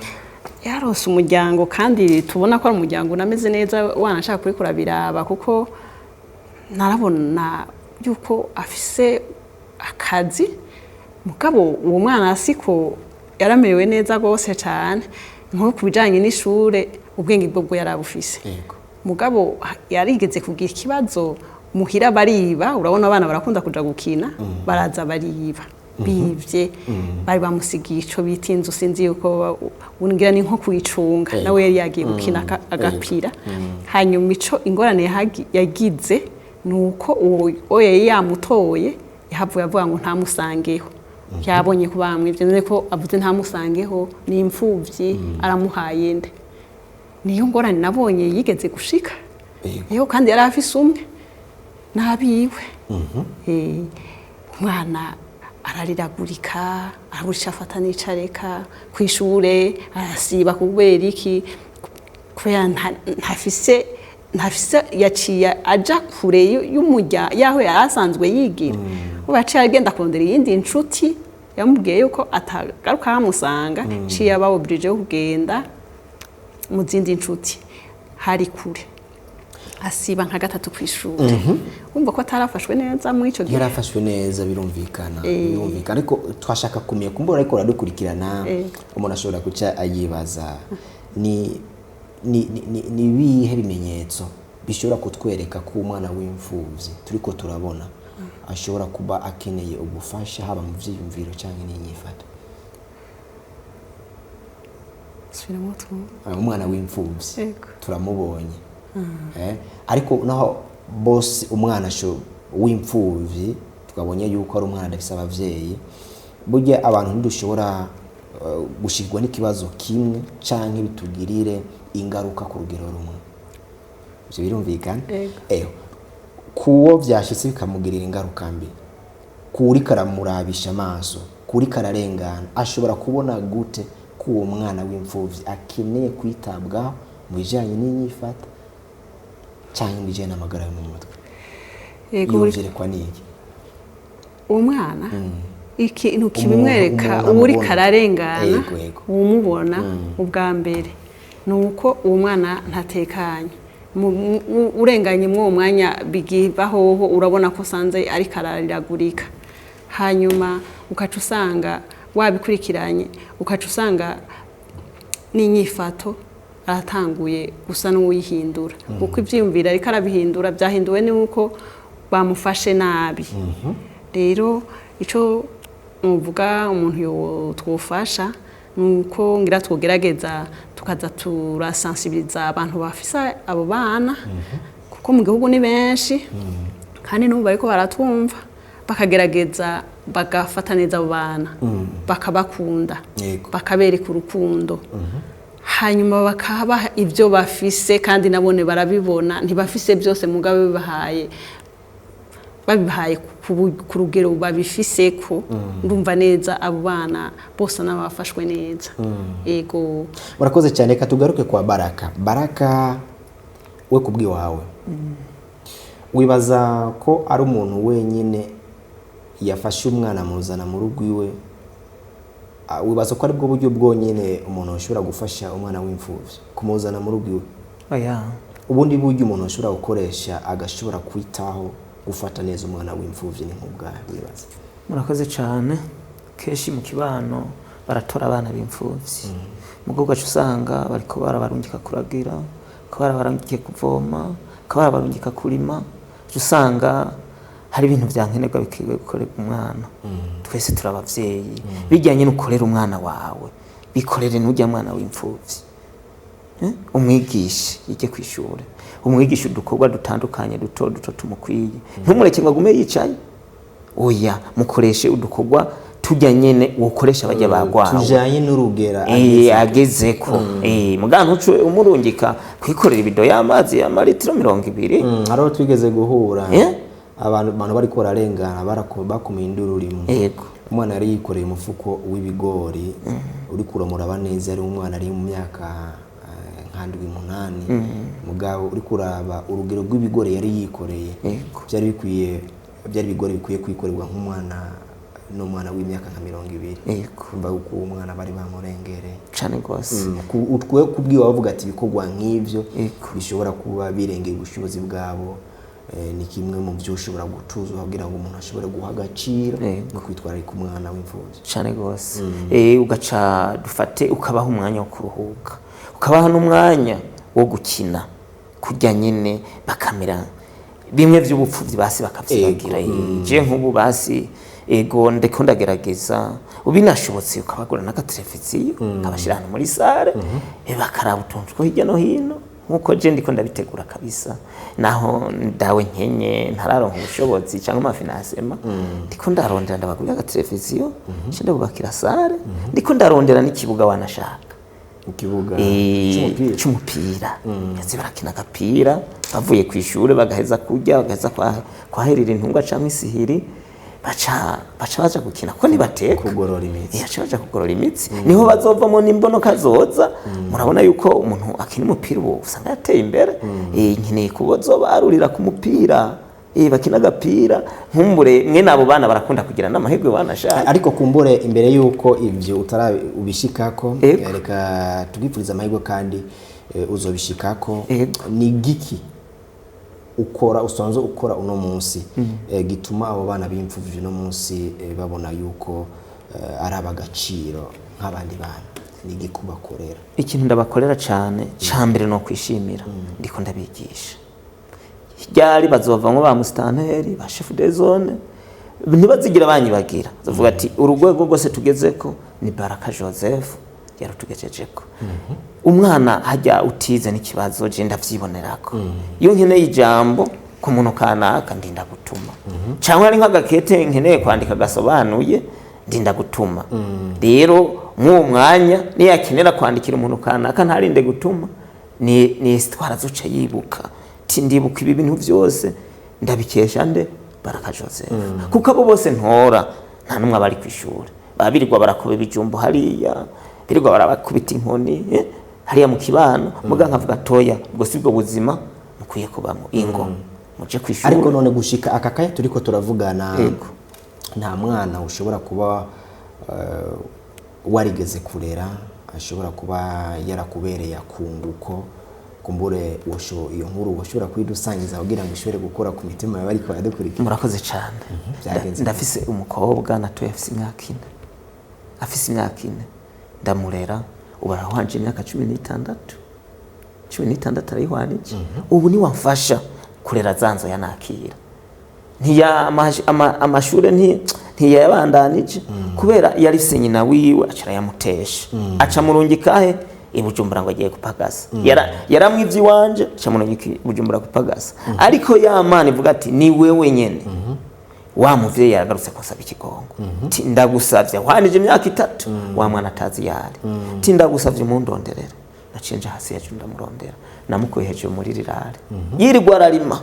yarose umuryango kandi tubona ko ari umuryango unameze neza wanashaka kurikura biraba kuko narabona yuko afise akazi mugabo uwo mwana siko yaramerewe neza gose cyane nko kubijanye n'ishure ubwenge bwo yarabufise mugabo yarigeze kugira ikibazo muhira bariba urabona abana barakunda kuja gukina baraza bariba bivye bari bamusigiye ico bita inzu sinzi yuko ungira ni nko kwicunga nawe yari yagiye gukina agapira hanyuma ico ingorane yagize nuko uwo yari yamutoye yahavuye avuga ngo ntamusangeho yabonye ko bamwivye none ko avuze ntamusangeho ni imfuvyi aramuhaye nde niyo ngorane nabonye yigeze gushika yeho kandi yari afise umwe nabiwe umwana arariragurika araburisha afata n'icareka kwishure arasiba kubera iki kubera ntafise yaciye aja kure y'umurya yaho yarasanzwe yigira ubu yaciye agenda kurondera iyindi nshuti yamubwiye yuko atagaruka hamusanga ciye aba oblige yo kugenda mu zindi nshuti hari kure asiba nka gatatu kw'ishuri wumva ko atarafashwe neza muri ico gihe yarafashwe neza birumvikana ariko twashaka kumenya kumbura ariko radukurikirana umuntu ashobora kuca ayibaza ni bihe bimenyetso bishobora kutwereka ko umwana w'imfuvyi turiko turabona ashobora kuba akeneye ubufasha haba mu vyiyumviro cyangwa n'inyifato umwana w'imfuvyi turamubonye ariko naho bose umwana w'imfuvyi twabonye yuko ari umwana adafise abavyeyi burya abantu ntidushobora gushirwa n'ikibazo kimwe canke bitugirire ingaruka ku rugero rumwe ivyo birumvikana kuwo vyashitse bikamugirira ingaruka mbi kuri karamurabisha amaso kuri kararengana ashobora kubona gute ko uwo mwana w'imfuvyi akeneye kwitabwaho mu bijanye n'inyifato cyangwa mu bijanye n'amagara yo mu mutwe yumvirekwa n'iki umwana ikintu kibimwereka uri kararengana umubona ubwa mbere nuko uwo mwana ntatekanye urenganye mw'uwo mwanya bigivaho urabona ko sanze ari kararagurika hanyuma ukaca usanga wabikurikiranye ukaca usanga n'inyifato aratanguye gusa n'uwihindura kuko ivyiyumvira ariko arabihindura byahinduwe nuko bamufashe nabi rero ico muvuga umuntu yo twofasha nuko ngira twogerageza tukaza turasensibiliza abantu bafise abo bana kuko mu gihugu ni benshi kandi n'ubu bariko baratwumva bakagerageza bagafata neza abo bana bakabakunda bakabereka urukundo hanyuma bakabaha ibyo bafise kandi nabone barabibona ntibafise byose mugabe babibahaye ku rugero babifise ko ndumva neza abo bana bose n'abafashwe neza yego murakoze cyane katugaruke kwa Baraka we kubwi wawe wibaza ko ari umuntu wenyine yafashe umwana muzana mu rugo iwe wibaza ko ari bwo buryo bwonyine umuntu ashobora gufasha umwana w'imfuvyi kumuzana mu rugo iwe ubundi buryo umuntu ashobora gukoresha agashobora kwitaho gufata neza umwana w'imfuvyi ni nk'ubwawe wibaza murakoze cyane keshi mu kibano baratora abana b'imfuvyi mugo gacu usanga bariko barabarungika kuragira ko barabarungika kuvoma ko barabarungika kurima usanga hari ibintu byankenerwa bikiwe gukorera umwana twese turabavyeyi bijyanye n'ukorera umwana wawe bikorere n'ujya mwana w'imfuvyi umwigisha yige kwishura umwigisha udukorwa dutandukanye duto tumukwiye ntumureke ngo agume yicaye oya mukoreshe udukorwa tujya nyene wokoresha bajya bagwawe tujanye n'urugera agezeko mugana ucu umurungika kwikorera ibido y'amazi ya maritiro 200 haro twigeze guhura abantu bari ko bararengana bakomeye indururimo umwana yari yikoreye umufuko w'ibigori uri kuromora baneze ari umwana ari mu myaka nkandwi 8 mugabo uri kuraba urugero rw'ibigori yari yikoreye byari bigori bikwiye kwikorerwa nk'umwana n'umwana w'imyaka nka 200 kumva uko umwana bari bamurengere cyane gose utwe kubwiwa bavuga ati bikorwa nk'ivyo bishobora kuba birengeye ubushobozi bwabo ni kimwe mu byo ushobora gutuzwa kugira ngo umuntu ashobore guha agaciro no kwitwararika umwana w'imfuvyi cyane gose ugaca dufate ukabaha umwanya wo kuruhuka ukabaha n'umwanya wo gukina kujya nyene bakamera bimwe by'ubupfuvyi basi bakavyibagira je nk'ubu basi ego ndeko ndagerageza ubinashobotse ukabagura n'agateleviziyo kabashira hano muri sare bakaraba utuntu two hirya no hino nkuko je ndiko ndabitegura kabisa naho ndawe nkenye ntararonka ubushobozi cyangwa amafinansema ndiko ndarondera ndabagura agateleviziyo nje ndabubakira sare ndiko ndarondera n'ikibuga wanashaka ikibuga cy'umupira yazi barakina agapira bavuye ku ishure bagaheza kurya bagaheza kwaherera intunga cyangwa isihiri baca gukina ko nibateka kugorora imitsi baca kugorora imitsi niho bazovamo n'imbono kazoza murabona yuko umuntu akina umupira ubu usanga yateye imbere nkeneye kubozo barurira ku mupira bakina agapira nkumbure mwe nabo bana barakunda kugira n'amahirwe banashaka ariko kumbure imbere yuko ivyo ubishikako reka tugipfuriza amahirwe kandi uzobishikako ni giki ukora usanze ukora uno munsi gituma abo bana b'imfuvyi no munsi babona yuko ari abagaciro nk'abandi bana ni gikubakorera ikintu ndabakorera cyane cyambere no kwishimira ndiko ndabigisha ryari bazovamwe ba mustanteri ba chef de zone ntibazigira banyibagira bavuga ati urugwego rwose tugezeko ni Baraka Joseph yarutugejejeko umwana hajya utize n'ikibazo je ndavyibonerako iyo nkeneye ijambo ku muntu kanaka ndinda gutuma cyangwa ari nk'agakete nkeneye kwandika gasobanuye ndinda gutuma rero mu mwanya ni yakenera kwandikira umuntu kanaka ntarinde gutuma ni histoire zuca yibuka tindibuka ibi bintu byose ndabikesha nde Baraka Joseph kuko abo bose ntora nta numwe abari kwishura babirirwa barakobe bijumbo hariya birirwa barabakubita inkoni hariya mu kibano muga nkavuga toya ubwo sibwo buzima mukwiye kubamo ingo muje kwishura ariko none gushika akakaya turiko turavugana nta mwana ushobora kuba warigeze kurera ashobora kuba yarakubereye akunguko kumbure iyo nkuru ushobora kwidusangiza kugira ngo ishobore gukora ku mitima y'abari ko yadukurikira murakoze cyane ndafise umukobwa natoye afise imyaka 4 ndamurera ubarahwanje imyaka 16 arayihwanije ubu ni wamfasha kurera zanzo yanakira amashure ntiyabandanije kubera yari se nyina wiwe acara yamutesha aca murungikahe ibujumbura ngo agiye kupagasa yaramwivye iwanje aca murungika ibujumbura kupagasa ariko yamana ivuga ati ni wewe nyene wa muvyeyi yagarutse kosaba ikigongo ti ndagusavye hwanije imyaka 3 wa mwana atazi yari ti ndagusavye mundonderere nacenje hasi yacu ndamurondera namukuye hejuru muri rirare yirirwa ararima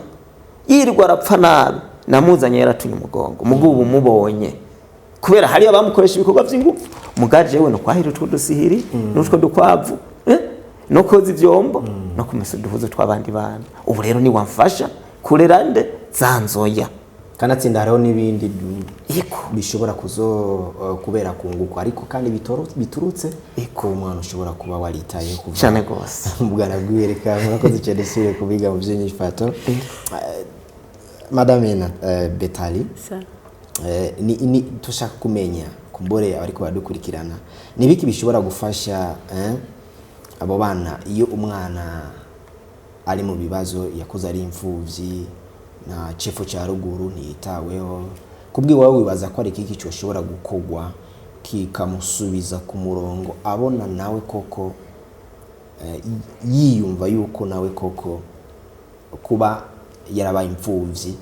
yirirwa arapfa nabi namuzanye yaratunye umugongo mugubu mubonye kubera hari abamukoresha ibikorwa vy'ingufu mugaje we no kwahira utwo dusihiri n'utwo dukwavu no koza ivyombo no kumesa duhuzo tw'abandi bana ubu rero ni wamfasha kurera nde zanzoya kanatsinda hariho n'ibindi bishobora kubera kunguko ariko kandi biturutse ko umwana ushobora kuba waritaye kuva cyane gose ubwana bwireka murakoze cyane sire kubiga mu by'inyifato Madame Betali ni tushaka kumenya kumbore abariko badukurikirana nibiki bishobora gufasha abo bana iyo umwana ari mu bibazo yakoze ari imfuvyi na chefo cha ruguru ntitaweho kubwiwe wawe wibaza ko ari kiki cyo shobora gukogwa kikamusubiza ku murongo abona nawe koko yiyumva yuko nawe koko kuba yarabaye imfuvyi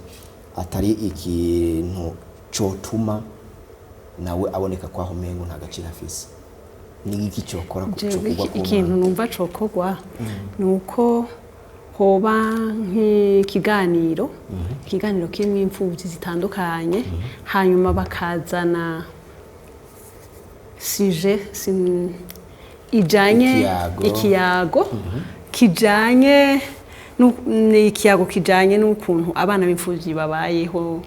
atari ikintu cotuma nawe aboneka kwa homengo nta gaciro afise ni iki cyokora kucokogwa ikintu numva cokogwa nuko hoba nk'ikiganiro kirimo imfuvyi zitandukanye hanyuma bakazana sujet ijanye ikiyago kijanye n'ikiyago kijanye n'ukuntu abana b'imfuvyi babayeho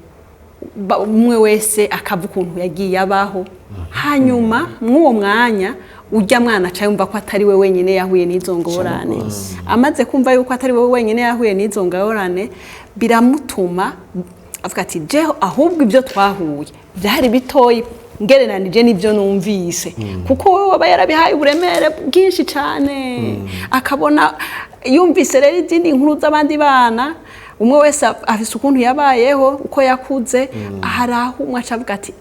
umwe wese akavuga ukuntu yagiye abaho hanyuma mw'uwo mwanya ujya mwana cyumva ko atari we wenyine yahuye n'izo ngorane amaze kumva yuko atari we wenyine yahuye n'izo ngorane biramutuma avuga ati je ahubwo ibyo twahuye byari bitoyi ngereranije n'ibyo numvise kuko wowe aba yarabihaye uburemere bwinshi cyane akabona yumvise rero izindi nkuru z'abandi bana umwe wese afise ukuntu yabayeho uko yakuze hari aho umwe acavuga ati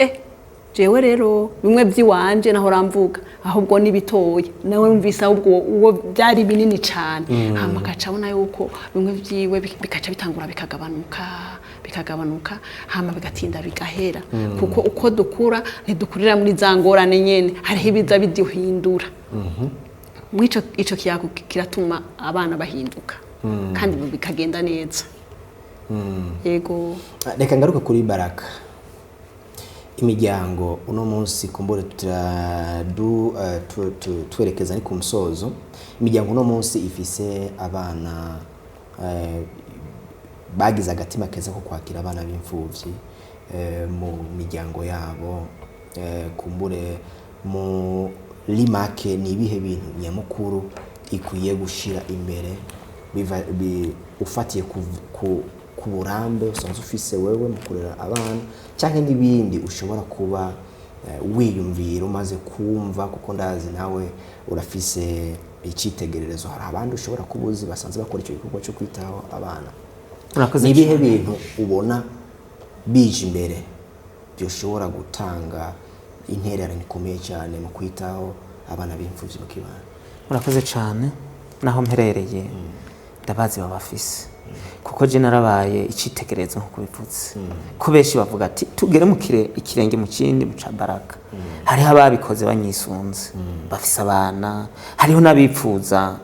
jewe rero bimwe by'iwanje naho ramvuga ahubwo nibitoye nawe mvise ahubwo uwo byari binini cyane hama gacabona yuko bimwe byiwe bikaca bitangura bikagabanuka hama bigatinda bigahera kuko uko dukura ntidukurira muri zangorane nyene hariho ibiza biduhindura mwico ico kiyago kiratuma abana bahinduka kandi bikagenda neza yego reka ngaruka kuri Baraka imiryango uno munsi kumbure twerekeza ni ku musozo imiryango uno munsi ifise abana bagize agatima keza ko kwakira abana b'imfuvyi mu miryango yabo, kumbure mu limake ni ibihe bintu nyamukuru ikwiye gushira imbere ufatiye ku burambe usanzwe ufise wewe mu kurera abana, cyangwa n'ibindi ushobora kuba wiyumvira umaze kumva, kuko ndazi nawe urafise icitegererezo. Hari abandi ushobora kubuzi basanzwe bakora icyo gikorwa cyo kwitaho abana. Ni ibihe bintu ubona bije imbere byoshobora gutanga intererano ikomeye cyane mu kwitaho abana b'imfuvyi mu kibano? Murakoze cyane. Naho mperereye ndabazi babafise, kuko je narabaye icitegererezo nko kubivutse. Ko benshi bavuga ati tugere mu ikirenge mu kindi mu cabaraka. Hariho ababikoze banyisunze bafise abana, hariho n'abipfuza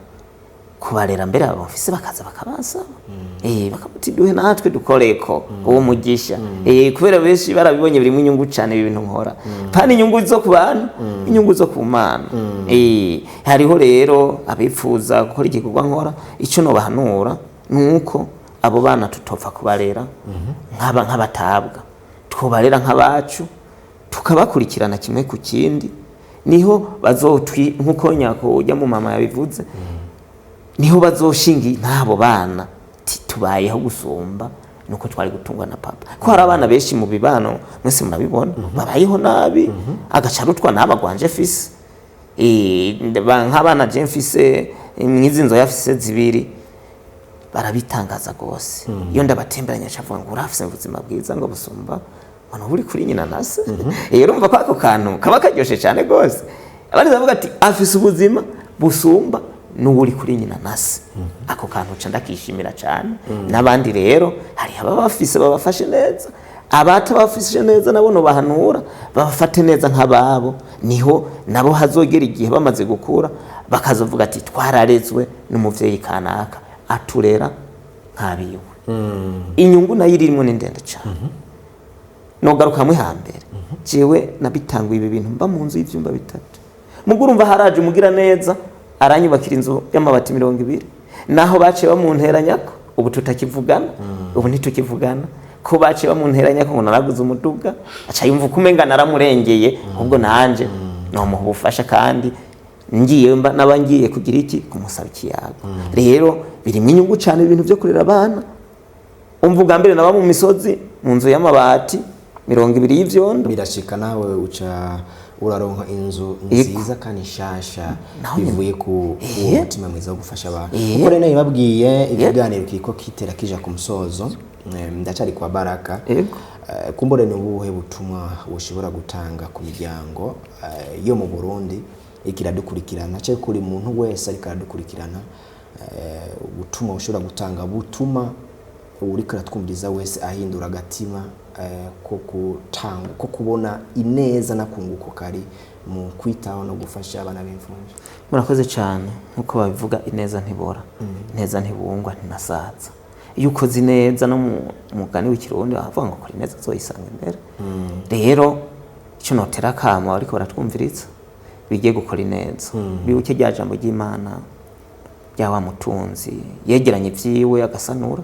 kubarera mbere abafise bakaza bakabasaba bakamuti duhe natwe dukoreko uwo mugisha kubera benshi barabibonye birimo inyungu cyane ibintu nkora pani inyungu zo ku bantu, inyungu zo ku Mana. Hariho rero abipfuza gukora igikorwa nkora, icyo no bahanura nuko abo bana tutopfa kubarera nk'abatabwa, twobarera nk'abacu, tukabakurikirana kimwe ku kindi, niho bazotwi nkuko nyako ujya mu mama yabivuze, niho bazoshingi ntabo bana tubayeho gusumba nuko twari gutungwa na papa. Ko hari abana benshi mu bibano mwese murabibona babayeho nabi, agacarutwa n'abagwanje fise nk'abana je mfise mwizinzo yafise zibiri, barabitangaza gose. Iyo ndabatemberanya cavuga ngo urafise ubuzima bwiza ngo busumba ono buri kuri nyina nase. Urumva ko ako kantu kaba karyoshe cyane gose. Abandi bavuga ati afise ubuzima busumba n'uburi kuri nyina nase. Ako kantu ca ndakishimira cyane. N'abandi rero hari ababafise babafashe neza, abatabafishe neza nabo no bahanura babafate neza nk'ababo, niho nabo hazogera igihe bamaze gukura bakazovuga ati twararezwe n'umuvyeyi kanaka aturera nkabiwe. Inyungu nayo irimo ni ndende cyane. Nogaruka hamwe hambere jewe nabitanguye ibi bintu mba mu nzu y'ivyumba bitatu, mugurumva haraje umugira neza aranyubakira inzu y'amabati 200, naho baciye bamunteranyako ubu tutakivugana, ubu ntitukivugana. Ko baciye bamunteranyako ngo naraguze umuduga, aca yumva kumenga naramurengeye, ubwo nanje no mu bufasha kandi ngiye nabangiye kugira iki kumusaba ikiyago. Rero birimo inyungu cyane ibintu byo kurera abana. Umvuga mbere naba mu misozi mu nzu y'amabati 200 y'ivyondo, birashika nawe uca uraronka inzu nziza kandi shasha bivuye ku mutima mwiza wo gufasha abantu. Uko rero nababwiye ibiganiro kiko kitera kija ku musozo, ndacari kwa Baraka. Kumbore ni ubuhe butumwa ushobora gutanga ku miryango yo mu Burundi ikiradukurikirana, cyo kuri muntu wese ariko aradukurikirana, ubutumwa ushobora gutanga butuma uri karatwumviriza wese ahindura agatima ko kubona ineza nakunguko kari mu kwitaho no gufasha abana b'imfuvyi? Murakoze cyane. Nkuko babivuga ineza ntibora, ineza ntibungwa ntinasaza. Iyo ukoze neza no mu mugani w'ikirundi bavuga ngo kuri neza zoyisanga imbere. Rero icyo notera kama ariko baratwumviriza bigiye gukora ineza, bibuke rya jambo ry'Imana rya wa mutunzi yegeranye vyiwe agasanura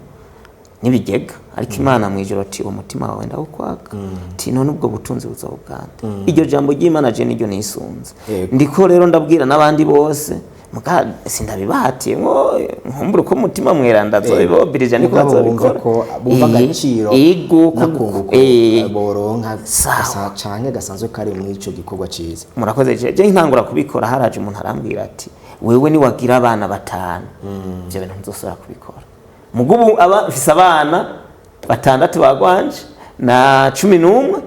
nibigega, ariko Imana mwijoro ati umutima wawe ndawukwaka ati none ubwo butunzi buzobuganda. Iryo jambo ry'Imana je niryo nisunze. Ndiko rero ndabwira n'abandi bose muga sindabibahatiye ngo nkumbura ko umutima mweranda zobibobirije niko bazobikora, bumva agaciro nakunguko boronka canke gasanzwe kari mu ico gikorwa ciza. Murakoze je intangura kubikora, haraje umuntu arambwira ati wewe ni wagira abana 5 ivyo bintu nzosora kubikora. Mugubu abafise abana 6 bagwanje na 11,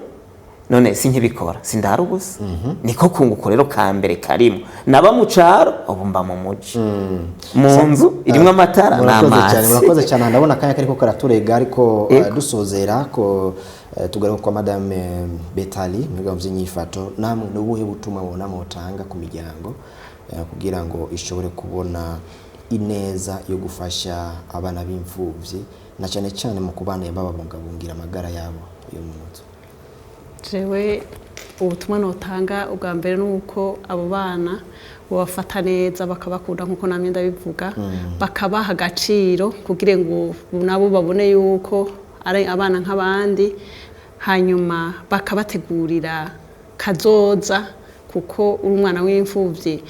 none sinkibikora sindarugusa. Niko kunguko rero kambere karimo naba mu caro ubu mba mu muji mu nzu irimo amatara n'amazi. Murakoze cyane. Ndabona kanya kariko karaturega, ariko dusozera ko tugaruka kwa Madame Betali mwiga mvyinyifato, namwe n'ubuhe butuma bona mutanga ku miryango kugira ngo ishobore kubona ineza yo gufasha abana b'imfuvyi na cyane cyane mu kubana babungabungira amagara yabo yo mu nzu? jewe ubutumwa notanga ubwa mbere nuko abo bana bafata neza bakabakunda nkuko namye ndabivuga bakabaha agaciro kugira ngo nabo babone yuko ari abana nk'abandi hanyuma bakabategurira kazoza kuko umwana w'imfuvyi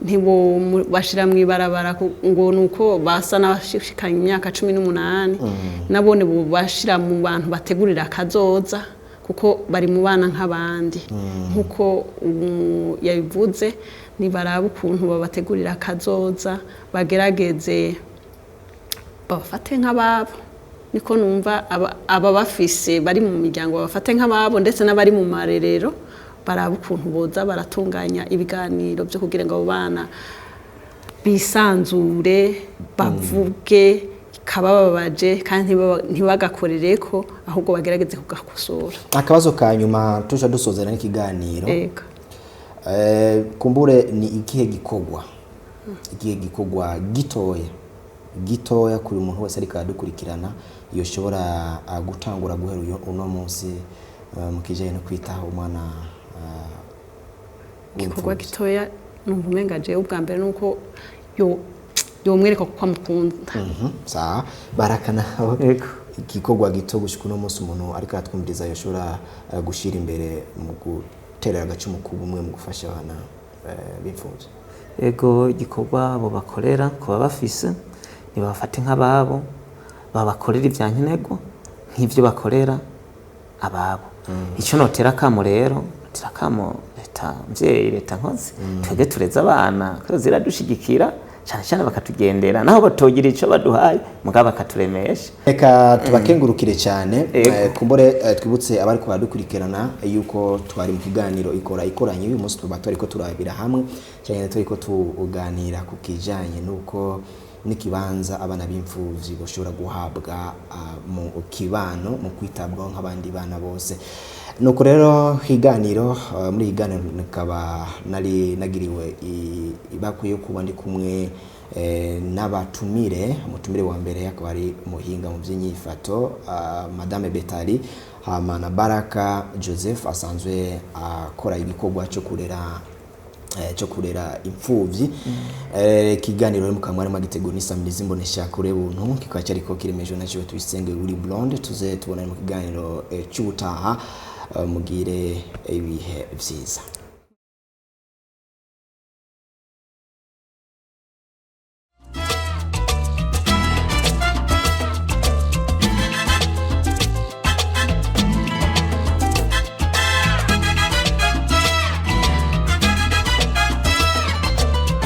ntibo bashira mwibarabara ngo nuko basa n'abashikanye imyaka 18 nabone bo bashira mu bantu bategurira kazoza kuko bari mu bana nk'abandi nkuko yabivuze ni baraba ukuntu babategurira kazoza bagerageze babafate nk'ababo niko numva aba bafise bari mu miryango babafate nk'ababo ndetse n'abari mu marerero baraba ukuntu boza baratunganya ibiganiro byo kugira ngo abo bana bisanzure bavuge kabababaje kandi ntibagakorereko ahubwo bagerageze kugakosora. Akabazo ka nyuma tuja dusozera n'ikiganiro. Ego. Kumbure ni ikihe gikogwa gitoya kuri umuntu wese ariko adukurikirana yoshobora gutangura guhera uno munsi mu kijanye no kwitaho umwana igikorwa gitoya n'ubumenga je ubwa mbere nuko yomwereka ko amukunda. Sa barakana igikorwa gito gushika uno munsi umuntu ariko atwumviriza yoshobora gushira imbere mu guterera agacumu kubumwe mu gufasha abana b'imfuvyi. Ego igikorwa bo bakorera kuba bafise ni bafate nk'ababo babakorera ivyankenerwa nk'ivyo bakorera ababo. Ico notera kamo rero tirakamo leta nkozi twege tureza abana ko ziradushigikira cyane bakatugendera naho batogira ico baduhaye mugabo bakaturemesha. Eka tubakengurukire cyane kumbore twibutse abari ko badukurikirana yuko twari mu kiganiro ikoranye uyu munsi tuba twariko turabira hamwe cyane turiko tuganira ku kijanye nuko nikibanza abana b'imfuvyi bashobora guhabwa mu kibano mu kwitabwaho nk'abandi bana bose. Nuko rero higaniro muri higaniro nikaba nari nagiriwe ibakwiye kuba ndi kumwe n'abatumire umutumire wa mbere akaba ari muhinga mu by'inyifato Madame Betali na Baraka Joseph asanzwe akora igikorwa cyo kurera imfuvyi. Kiganiro rero mukamwe ari magitegura n'isamirizi mbonesha kure buntu kikaba cyariko kiremeje na cyo tuyisenge uri blonde tuze tubona mu kiganiro cy'ubutaha mugire ibihe vyiza.